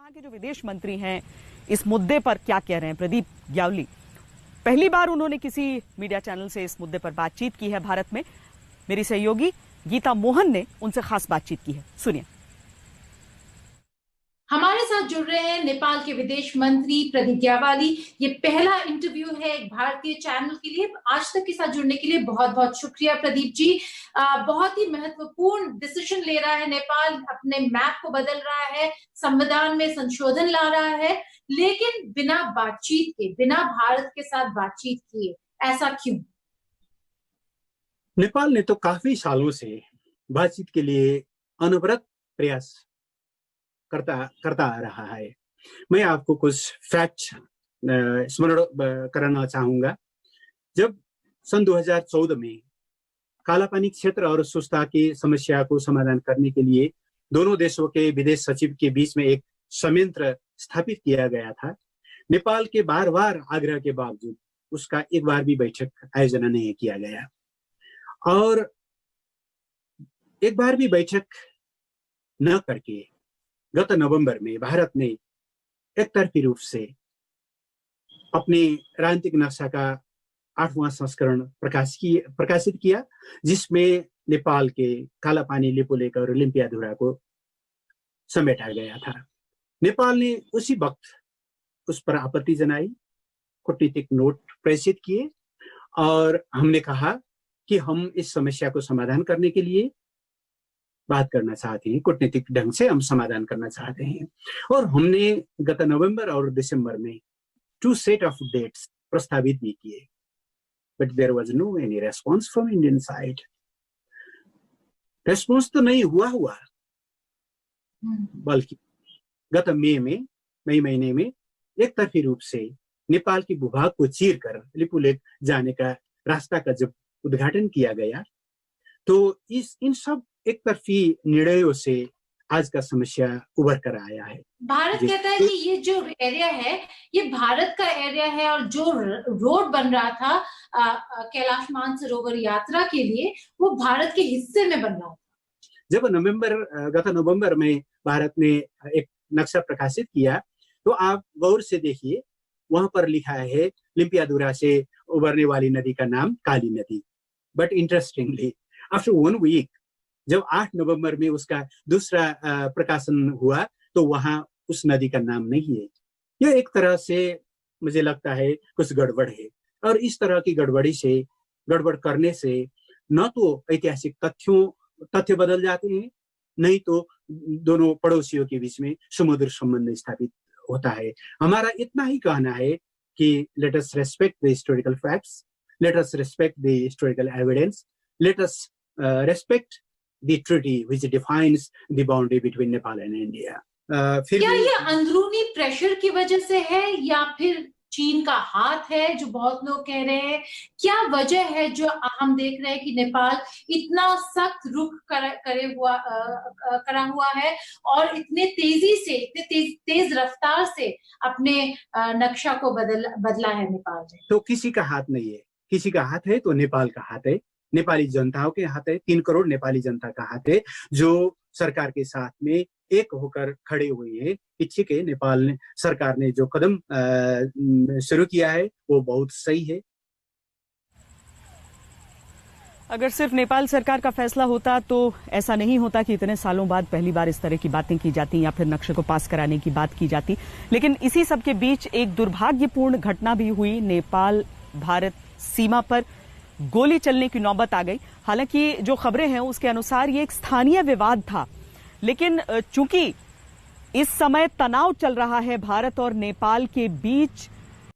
वहां के जो विदेश मंत्री हैं इस मुद्दे पर क्या कह रहे हैं? प्रदीप ग्यावली पहली बार उन्होंने किसी मीडिया चैनल से इस मुद्दे पर बातचीत की है भारत में। मेरी सहयोगी गीता मोहन ने उनसे खास बातचीत की है, सुनिए। हमारे साथ जुड़ रहे हैं नेपाल के विदेश मंत्री प्रदीप ग्यावाली। ये पहला इंटरव्यू है एक भारतीय चैनल के लिए। आज तक के साथ जुड़ने के लिए बहुत बहुत शुक्रिया प्रदीप जी। बहुत ही महत्वपूर्ण डिसीजन ले रहा है नेपाल, अपने मैप को बदल रहा है, संविधान में संशोधन ला रहा है, लेकिन बिना बातचीत के, बिना भारत के साथ बातचीत किए। ऐसा क्यों? नेपाल ने तो काफी सालों से बातचीत के लिए अनवरत प्रयास करता आ रहा है। मैं आपको कुछ फैक्ट स्मरण कराना चाहूंगा। जब सन 2014 में कालापानी क्षेत्र और सुस्ता की समस्या को समाधान करने के लिए दोनों देशों के विदेश सचिव के बीच में एक संयंत्र स्थापित किया गया था, नेपाल के बार बार आग्रह के बावजूद उसका एक बार भी बैठक आयोजन नहीं किया गया। और एक बार भी बैठक न करके गत नवंबर में भारत ने एकतरफी रूप से अपने राजनीतिक नक्शा का 8वां संस्करण प्रकाशित किया, जिसमें नेपाल के कालापानी, लिपुलेक और लिम्पियाधुरा को समेटा गया था। नेपाल ने उसी वक्त उस पर आपत्ति जनाई, कूटनीतिक नोट प्रेषित किए और हमने कहा कि हम इस समस्या को समाधान करने के लिए बात करना चाहते हैं, कूटनीतिक ढंग से हम समाधान करना चाहते हैं। और हमने गत नवंबर और दिसंबर में 2 सेट ऑफ डेट्स प्रस्तावित भी किए, but there was no any response from Indian side. Response तो नहीं हुआ, बल्कि गत मई महीने में एक तरफी रूप से नेपाल की भूभाग को चीरकर लिपुलेक जाने का रास्ता का जब उद्घाटन किया गया, तो इन सब एक तरफी निर्णयों से आज का समस्या उभर कर आया है। भारत कहता है कि ये जो एरिया है ये भारत का एरिया है, और जो रोड बन रहा था कैलाश मानसरोवर यात्रा के लिए वो भारत के हिस्से में बन रहा था। जब गत नवंबर में भारत ने एक नक्शा प्रकाशित किया तो आप गौर से देखिए, वहां पर लिखा है लिम्पियाधुरा से उभरने वाली नदी का नाम काली नदी। बट इंटरेस्टिंगली आफ्टर 1 वीक जब 8 नवंबर में उसका दूसरा प्रकाशन हुआ तो वहां उस नदी का नाम नहीं है। यह एक तरह से मुझे लगता है कुछ गड़बड़ है, और इस तरह की गड़बड़ करने से न तो ऐतिहासिक तथ्य बदल जाते हैं, नहीं तो दोनों पड़ोसियों के बीच में समुद्र संबंध स्थापित होता है। हमारा इतना ही कहना है कि let us respect the historical facts, let us respect the historical evidence, let us respect the treaty which defines the boundary between Nepal and India. क्या ये अंदरूनी प्रेशर की वजह से है या फिर चीन का हाथ है, जो बहुत लोग कह रहे हैं? क्या वजह है जो हम देख रहे हैं कि नेपाल इतना सख्त रुख करा हुआ है और इतने तेजी से, इतने तेज रफ्तार से अपने नक्शा को बदला है नेपाल ने? तो किसी का हाथ नहीं है, किसी का हाथ है तो नेपाल का हाथ है, नेपाली जनताओं के हाथ है, 3 करोड़ नेपाली जनता का हाथ है, जो सरकार के साथ में एक होकर खड़े हुए हैं कि ठीक है, नेपाल ने सरकार ने जो कदम शुरू किया है वो बहुत सही है। अगर सिर्फ नेपाल सरकार का फैसला होता तो ऐसा नहीं होता कि इतने सालों बाद पहली बार इस तरह की बातें की जाती या फिर नक्शे को पास कराने की बात की जाती। लेकिन इसी सब के बीच एक दुर्भाग्यपूर्ण घटना भी हुई। नेपाल भारत सीमा पर गोली चलने की नौबत आ गई। हालांकि जो खबरें हैं उसके अनुसार ये एक स्थानीय विवाद था, लेकिन चूंकि इस समय तनाव चल रहा है भारत और नेपाल के बीच,